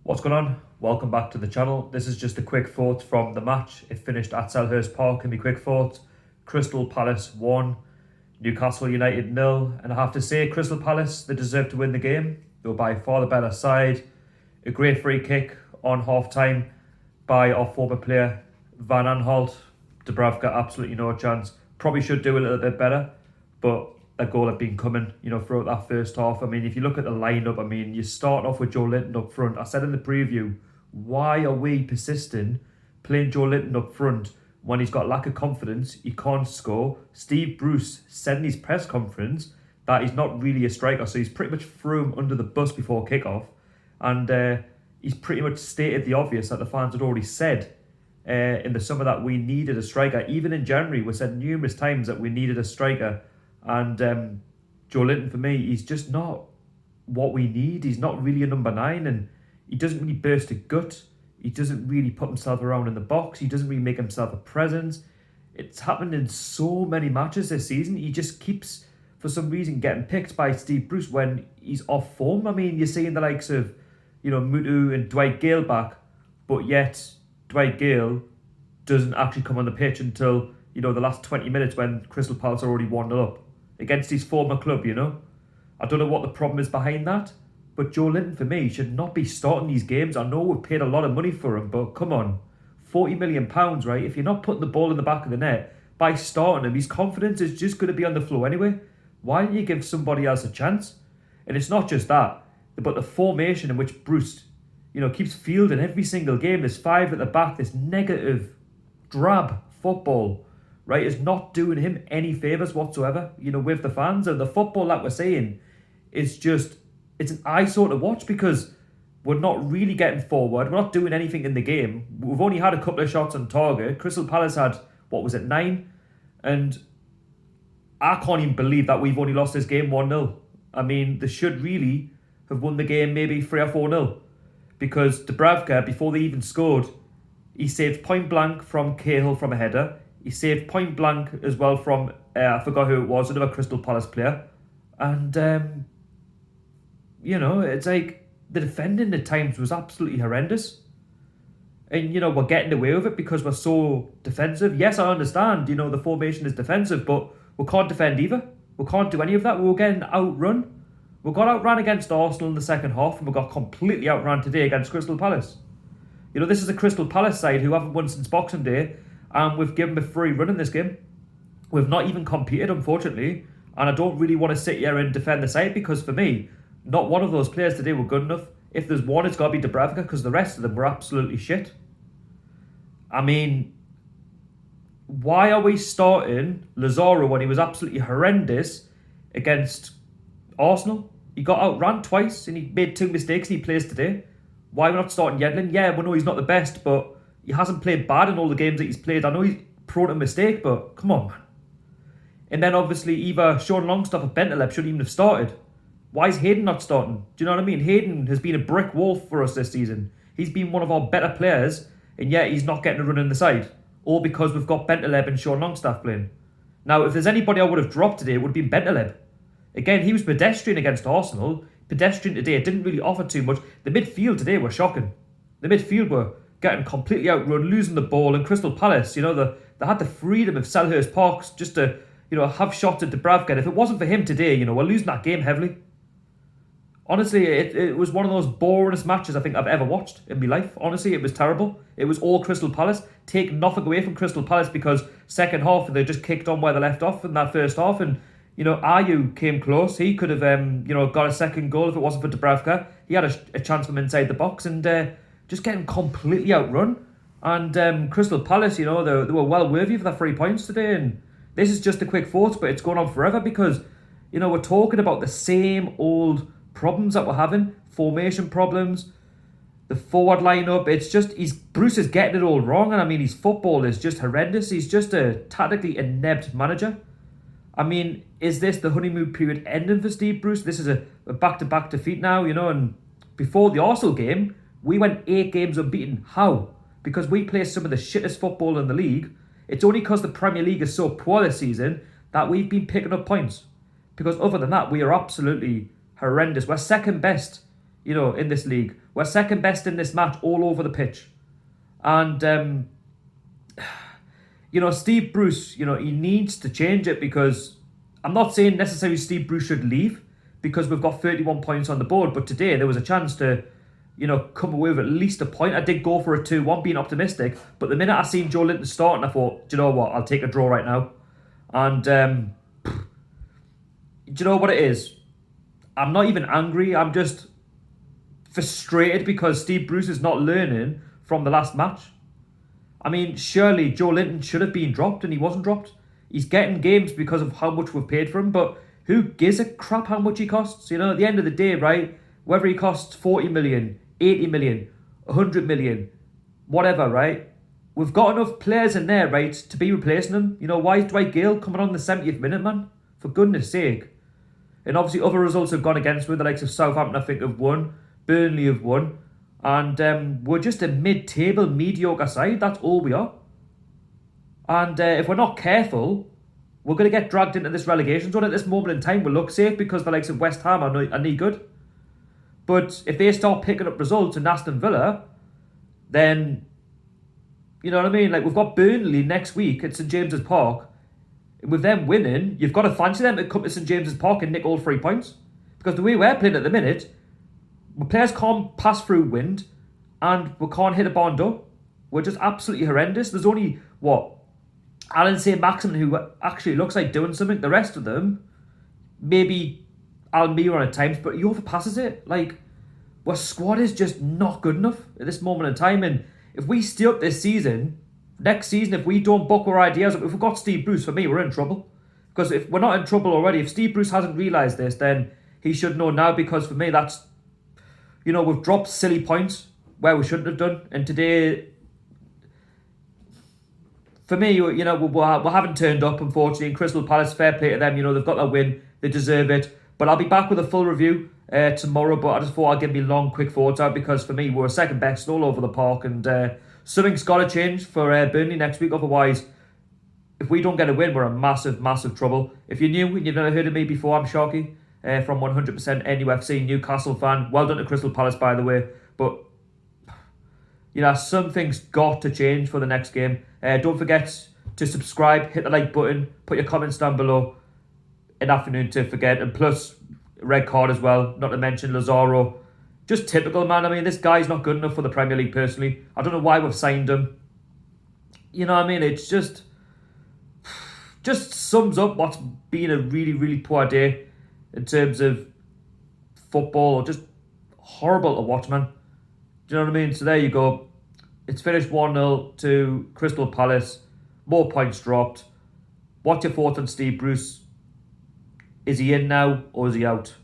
What's going on? Welcome back to the channel. This is just a quick thought from the match. It finished at Selhurst Park and my quick thoughts. Crystal Palace 1, Newcastle United 0. And I have to say, Crystal Palace, they deserved to win the game. They were by far the better side. A great free kick on half-time by our former player, Van Aanholt. Dubravka, absolutely no chance. Probably should do a little bit better, but a goal had been coming, throughout that first half. I mean, if you look at the lineup, you start off with Joe Linton up front. I said in the preview, why are we persisting playing Joe Linton up front when he's got lack of confidence, he can't score? Steve Bruce said in his press conference that he's not really a striker, so he's pretty much threw him under the bus before kickoff, and he's pretty much stated the obvious that the fans had already said in the summer that we needed a striker. Even in January, we said numerous times that we needed a striker. And Joe Linton, for me, he's just not what we need. He's not really a number 9, and he doesn't really burst a gut. He doesn't really put himself around in the box. He doesn't really make himself a presence. It's happened in so many matches this season. He just keeps, for some reason, getting picked by Steve Bruce when he's off form. You're seeing the likes of, Mutu and Dwight Gale back, but yet Dwight Gale doesn't actually come on the pitch until, the last 20 minutes when Crystal Palace are already 1-0 up against his former club, I don't know what the problem is behind that, but Joe Linton, for me, should not be starting these games. I know we've paid a lot of money for him, but come on, £40 million, right? If you're not putting the ball in the back of the net, by starting him, his confidence is just going to be on the floor anyway. Why don't you give somebody else a chance? And it's not just that, but the formation in which Bruce, keeps fielding every single game, this 5 at the back, this negative, drab football, right, is not doing him any favours whatsoever, with the fans. And the football that we're seeing is just, it's an eyesore to watch because we're not really getting forward. We're not doing anything in the game. We've only had a couple of shots on target. Crystal Palace had, 9? And I can't even believe that we've only lost this game 1-0. They should really have won the game maybe 3 or 4-0 because Dubravka, before they even scored, he saved point blank from Cahill from a header. He saved point blank as well from, I forgot who it was, another Crystal Palace player. And, it's like the defending at times was absolutely horrendous. And, we're getting away with it because we're so defensive. Yes, I understand, the formation is defensive, but we can't defend either. We can't do any of that. We were getting outrun. We got outrun against Arsenal in the second half, and we got completely outrun today against Crystal Palace. This is a Crystal Palace side who haven't won since Boxing Day, and we've given them a free run in this game. We've not even competed, unfortunately, and I don't really want to sit here and defend the side because for me, not one of those players today were good enough. If there's one, it's got to be Dubravka because the rest of them were absolutely shit. Why are we starting Lazaro when he was absolutely horrendous against Arsenal? He got outran twice and he made 2 mistakes and he plays today. Why are we not starting Yedlin? Yeah, we know he's not the best, but he hasn't played bad in all the games that he's played. I know he's prone to mistake, but come on, man. And then obviously either Sean Longstaff or Bentaleb shouldn't even have started. Why is Hayden not starting? Do you know what I mean? Hayden has been a brick wall for us this season. He's been one of our better players, and yet he's not getting a run in the side. All because we've got Bentaleb and Sean Longstaff playing. Now, if there's anybody I would have dropped today, it would have been Bentaleb. Again, he was pedestrian against Arsenal. Pedestrian today, it didn't really offer too much. The midfield today were shocking. The midfield were getting completely outrun, losing the ball, and Crystal Palace, they had the freedom of Selhurst Park just to, have shots at Dubravka. And if it wasn't for him today, we're losing that game heavily. Honestly, it was one of those boringest matches I think I've ever watched in my life. Honestly, it was terrible. It was all Crystal Palace. Take nothing away from Crystal Palace because second half, they just kicked on where they left off in that first half. And, Ayew came close. He could have, got a second goal if it wasn't for Dubravka. He had a chance from inside the box and just getting completely outrun. And Crystal Palace, they were well worthy of their 3 points today. And this is just a quick thought, but it's going on forever because, we're talking about the same old problems that we're having. Formation problems, the forward lineup. It's just, Bruce is getting it all wrong. And his football is just horrendous. He's just a tactically inept manager. Is this the honeymoon period ending for Steve Bruce? This is a back-to-back defeat now, and before the Arsenal game, we went 8 games unbeaten. How? Because we play some of the shittest football in the league. It's only because the Premier League is so poor this season that we've been picking up points. Because other than that, we are absolutely horrendous. We're second best in this league. We're second best in this match all over the pitch. And, Steve Bruce, he needs to change it, because I'm not saying necessarily Steve Bruce should leave because we've got 31 points on the board. But today there was a chance to, come away with at least a point. I did go for a 2-1, being optimistic. But the minute I seen Joe Linton starting, I thought, do you know what? I'll take a draw right now. And do you know what it is? I'm not even angry. I'm just frustrated because Steve Bruce is not learning from the last match. I mean, surely Joe Linton should have been dropped, and he wasn't dropped. He's getting games because of how much we've paid for him, but who gives a crap how much he costs? At the end of the day, right? Whether he costs 40 million, 80 million, 100 million, whatever, right? We've got enough players in there, right, to be replacing him. Why is Dwight Gale coming on the 70th minute, man? For goodness sake. And obviously other results have gone against with the likes of Southampton, I think, have won. Burnley have won. And we're just a mid-table, mediocre side. That's all we are. And if we're not careful, we're going to get dragged into this relegation zone. At this moment in time, we'll look safe because the likes of West Ham are no good. But if they start picking up results in Aston Villa, then, you know what I mean? Like, we've got Burnley next week at St James's Park. With them winning, you've got to fancy them to come to St James's Park and nick all 3 points. Because the way we're playing at the minute, players can't pass through wind and we can't hit a barn door. We're just absolutely horrendous. There's only, Alan St. Maximin who actually looks like doing something. The rest of them, maybe Almiron at times, but he overpasses it. Like, our squad is just not good enough at this moment in time. And if we stay up this season, next season, if we don't buck our ideas up, if we've got Steve Bruce, for me, we're in trouble. Because if we're not in trouble already, if Steve Bruce hasn't realised this, then he should know now, because for me, that's, we've dropped silly points where we shouldn't have done. And today, for me, we haven't turned up, unfortunately. And Crystal Palace, fair play to them. They've got their win. They deserve it. But I'll be back with a full review tomorrow. But I just thought I'd give me long, quick thoughts out, because for me, we're second best all over the park. And something's got to change for Burnley next week. Otherwise, if we don't get a win, we're in massive, massive trouble. If you're new and you've never heard of me before, I'm Sharky from 100% NUFC, Newcastle fan. Well done to Crystal Palace, by the way. But, something's got to change for the next game. Don't forget to subscribe, hit the like button, put your comments down below. An afternoon to forget. And plus, red card as well, not to mention Lazaro. Just typical, man. I mean, this guy's not good enough for the Premier League, personally. I don't know why we've signed him. You know what I mean? It's just sums up what's been a really, really poor day in terms of football, or just horrible to watch, man. Do you know what I mean? So there you go. It's finished 1-0 to Crystal Palace. More points dropped. What's your thoughts on Steve Bruce? Is he in now or is he out?